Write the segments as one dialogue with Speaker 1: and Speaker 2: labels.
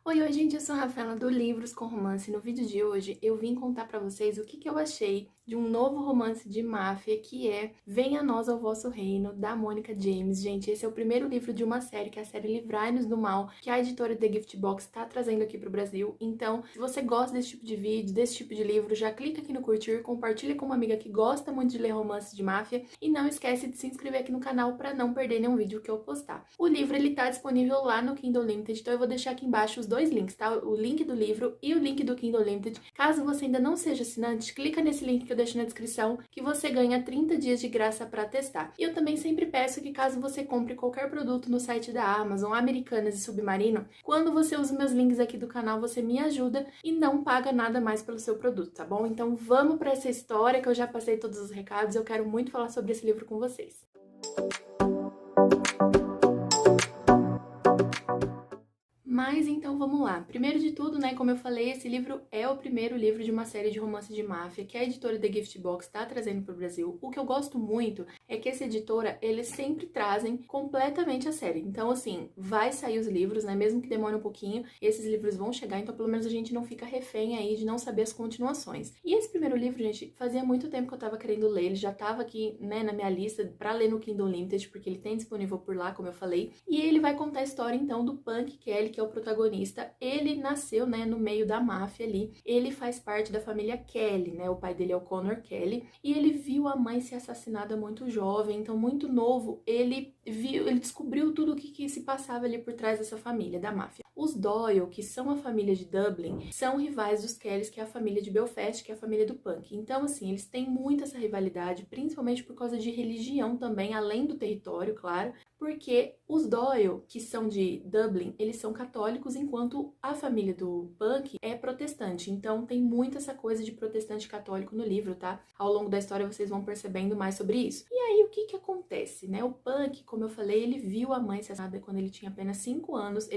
Speaker 1: Oi, gente, eu sou a Rafaela do Livros com Romance. No vídeo de hoje eu vim contar pra vocês o que eu achei de um novo romance de máfia que é Venha Nós ao Vosso Reino, da Mônica James. Gente, esse é o primeiro livro de uma série, que é a série Livrai-nos do Mal, que a editora The Gift Box tá trazendo aqui pro Brasil. Então, se você gosta desse tipo de vídeo, desse tipo de livro, já clica aqui no curtir, compartilha com uma amiga que gosta muito de ler romance de máfia e não esquece de se inscrever aqui no canal pra não perder nenhum vídeo que eu postar. O livro, ele tá disponível lá no Kindle Limited, então eu vou deixar aqui embaixo os dois links, tá? O link do livro e o link do Kindle Limited. Caso você ainda não seja assinante, clica nesse link que eu deixo na descrição que você ganha 30 dias de graça para testar. E eu também sempre peço que caso você compre qualquer produto no site da Amazon, Americanas e Submarino, quando você usa meus links aqui do canal, você me ajuda e não paga nada mais pelo seu produto, tá bom? Então vamos para essa história que eu já passei todos os recados, eu quero muito falar sobre esse livro com vocês. Mas então vamos lá. Primeiro de tudo, né, como eu falei, esse livro é o primeiro livro de uma série de romance de máfia que a editora The Gift Box está trazendo para o Brasil. O que eu gosto muito é que essa editora, eles sempre trazem completamente a série. Então, assim, vai sair os livros, né, mesmo que demore um pouquinho, esses livros vão chegar, então pelo menos a gente não fica refém aí de não saber as continuações. E esse primeiro livro, gente, fazia muito tempo que eu tava querendo ler, ele já tava aqui, né, na minha lista para ler no Kindle Limited, porque ele tem disponível por lá, como eu falei, e ele vai contar a história, então, do Punk Kelly, que é o protagonista. Ele nasceu, né, no meio da máfia ali. Ele faz parte da família Kelly, né? O pai dele é o Connor Kelly. E ele viu a mãe ser assassinada muito jovem, então muito novo. Ele descobriu tudo o que se passava ali por trás dessa família, da máfia. Os Doyle, que são a família de Dublin, são rivais dos Kellys, que é a família de Belfast, que é a família do Punk. Então, assim, eles têm muito essa rivalidade, principalmente por causa de religião também, além do território, claro, porque os Doyle, que são de Dublin, eles são católicos, enquanto a família do Punk é protestante. Então tem muito essa coisa de protestante católico no livro, tá? Ao longo da história vocês vão percebendo mais sobre isso. E aí o que acontece, né? O Punk, como eu falei, ele viu a mãe assassinada quando ele tinha apenas 5 anos.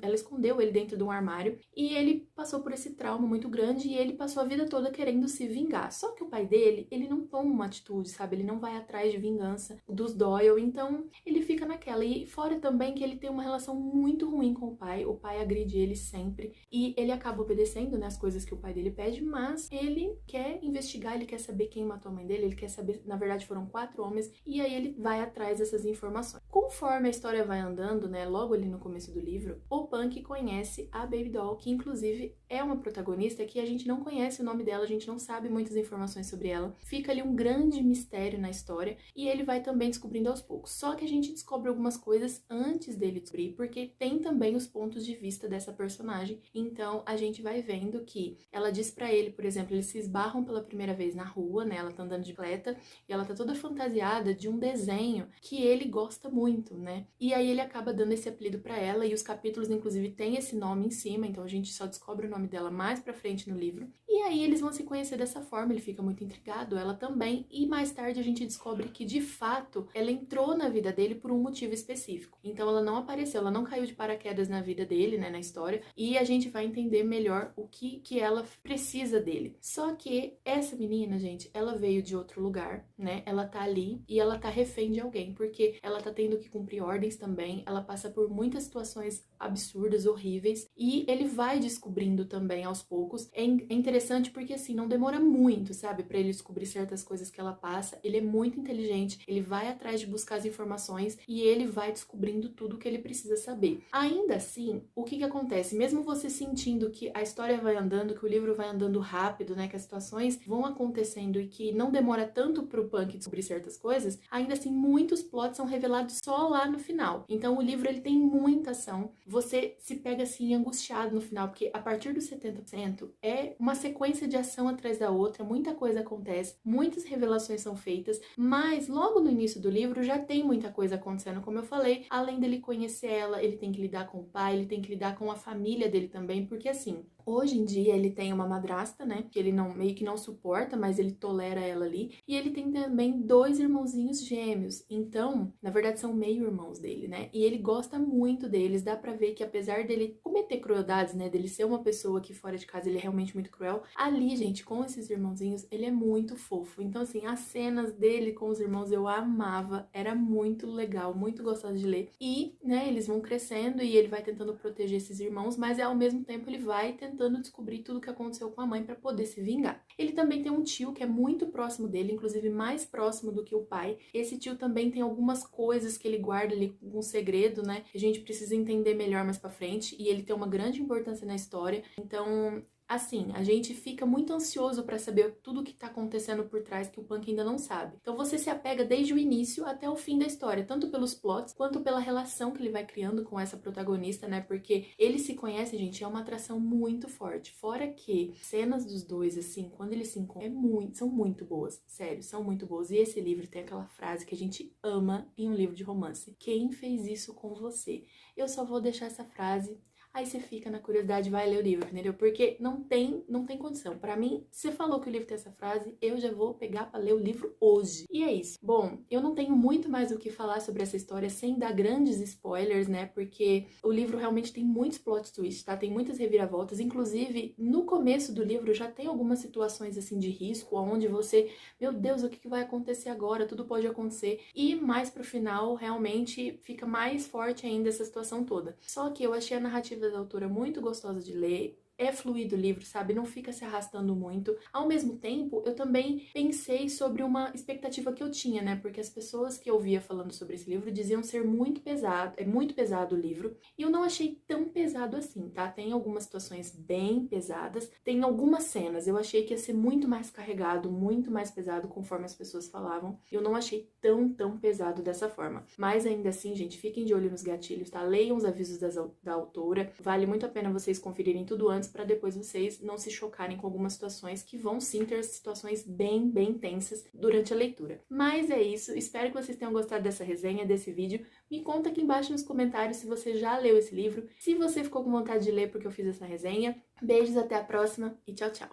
Speaker 1: Ela escondeu ele dentro de um armário e ele passou por esse trauma muito grande e ele passou a vida toda querendo se vingar. Só que o pai dele, ele não toma uma atitude, sabe? Ele não vai atrás de vingança dos Doyle, então ele fica naquela. E fora também que ele tem uma relação muito ruim com o pai agride ele sempre e ele acaba obedecendo, né, as coisas que o pai dele pede, mas ele quer investigar, ele quer saber quem matou a mãe dele, ele quer saber, na verdade foram 4 homens, e aí ele vai atrás dessas informações. Conforme a história vai andando, né, logo ali no começo do livro, o Punk conhece a Baby Doll, que inclusive é uma protagonista que a gente não conhece o nome dela, a gente não sabe muitas informações sobre ela, fica ali um grande mistério na história e ele vai também descobrindo aos poucos. Só que a gente descobre algumas coisas antes dele descobrir, porque tem também os pontos de vista dessa personagem. Então a gente vai vendo que ela diz pra ele, por exemplo, eles se esbarram pela primeira vez na rua, né? Ela tá andando de bicicleta e ela tá toda fantasiada de um desenho que ele gosta muito, né? E aí ele acaba dando esse apelido pra ela e os capítulos inclusive tem esse nome em cima, então a gente só descobre o nome dela mais pra frente no livro. E aí eles vão se conhecer dessa forma, ele fica muito intrigado, ela também, e mais tarde a gente descobre que de fato ela entrou na vida dele por um motivo específico. Então ela não apareceu, ela não caiu de paraquedas na vida dele, né, na história, e a gente vai entender melhor o que ela precisa dele. Só que essa menina, gente, ela veio de outro lugar, né? Ela tá ali e ela tá refém de alguém, porque ela tá tendo que cumprir ordens também, ela passa por muitas situações absurdas, horríveis, e ele vai descobrindo também aos poucos. É interessante porque, assim, não demora muito, sabe, pra ele descobrir certas coisas que ela passa. Ele é muito inteligente, ele vai atrás de buscar as informações e ele vai descobrindo tudo o que ele precisa saber. Ainda assim, o que acontece? Mesmo você sentindo que a história vai andando, que o livro vai andando rápido, né, que as situações vão acontecendo e que não demora tanto pro Punk descobrir certas coisas, ainda assim, muitos plots são revelados só lá no final. Então, o livro, ele tem muita ação. Você se pega, assim, angustiado no final, porque a partir dos 70% é uma sequência de ação atrás da outra, muita coisa acontece, muitas revelações são feitas, mas logo no início do livro já tem muita coisa acontecendo, como eu falei, além dele conhecer ela, ele tem que lidar com o pai, ele tem que lidar com a família dele também, porque assim, Hoje em dia ele tem uma madrasta, né, que ele não meio que não suporta, mas ele tolera ela ali. E ele tem também dois irmãozinhos gêmeos. Então, na verdade são meio-irmãos dele, né? E ele gosta muito deles. Dá pra ver que apesar dele cometer crueldades, né, dele ser uma pessoa que fora de casa ele é realmente muito cruel, ali, gente, com esses irmãozinhos, ele é muito fofo. Então, assim, as cenas dele com os irmãos eu amava, era muito legal, muito gostoso de ler. E, né, eles vão crescendo e ele vai tentando proteger esses irmãos, mas ao mesmo tempo ele vai tentando descobrir tudo o que aconteceu com a mãe para poder se vingar. Ele também tem um tio que é muito próximo dele, inclusive mais próximo do que o pai. Esse tio também tem algumas coisas que ele guarda ali, um segredo, né? Que a gente precisa entender melhor mais para frente, e ele tem uma grande importância na história. Então, assim, a gente fica muito ansioso para saber tudo o que tá acontecendo por trás que o Punk ainda não sabe. Então você se apega desde o início até o fim da história, tanto pelos plots quanto pela relação que ele vai criando com essa protagonista, né? Porque eles se conhecem, gente, é uma atração muito forte. Fora que cenas dos dois, assim, quando eles se encontram, são muito boas. Sério, são muito boas. E esse livro tem aquela frase que a gente ama em um livro de romance: quem fez isso com você? Eu só vou deixar essa frase. Aí você fica na curiosidade, vai ler o livro, entendeu? Porque não tem condição. Pra mim, você falou que o livro tem essa frase, eu já vou pegar pra ler o livro hoje. E é isso. Bom, eu não tenho muito mais o que falar sobre essa história sem dar grandes spoilers, né? Porque o livro realmente tem muitos plot twists, tá? Tem muitas reviravoltas. Inclusive, no começo do livro já tem algumas situações assim de risco, onde você, meu Deus, o que vai acontecer agora? Tudo pode acontecer. E mais pro final, realmente fica mais forte ainda essa situação toda. Só que eu achei a narrativa da autora muito gostosa de ler. É fluido o livro, sabe? Não fica se arrastando muito. Ao mesmo tempo, eu também pensei sobre uma expectativa que eu tinha, né? Porque as pessoas que eu via falando sobre esse livro diziam ser muito pesado, é muito pesado o livro. E eu não achei tão pesado assim, tá? Tem algumas situações bem pesadas, tem algumas cenas. Eu achei que ia ser muito mais carregado, muito mais pesado conforme as pessoas falavam. Eu não achei tão pesado dessa forma. Mas ainda assim, gente, fiquem de olho nos gatilhos, tá? Leiam os avisos da autora. Vale muito a pena vocês conferirem tudo antes para depois vocês não se chocarem com algumas situações que vão sim ter situações bem tensas durante a leitura. Mas é isso, espero que vocês tenham gostado dessa resenha, desse vídeo. Me conta aqui embaixo nos comentários se você já leu esse livro, se você ficou com vontade de ler porque eu fiz essa resenha. Beijos, até a próxima e tchau, tchau!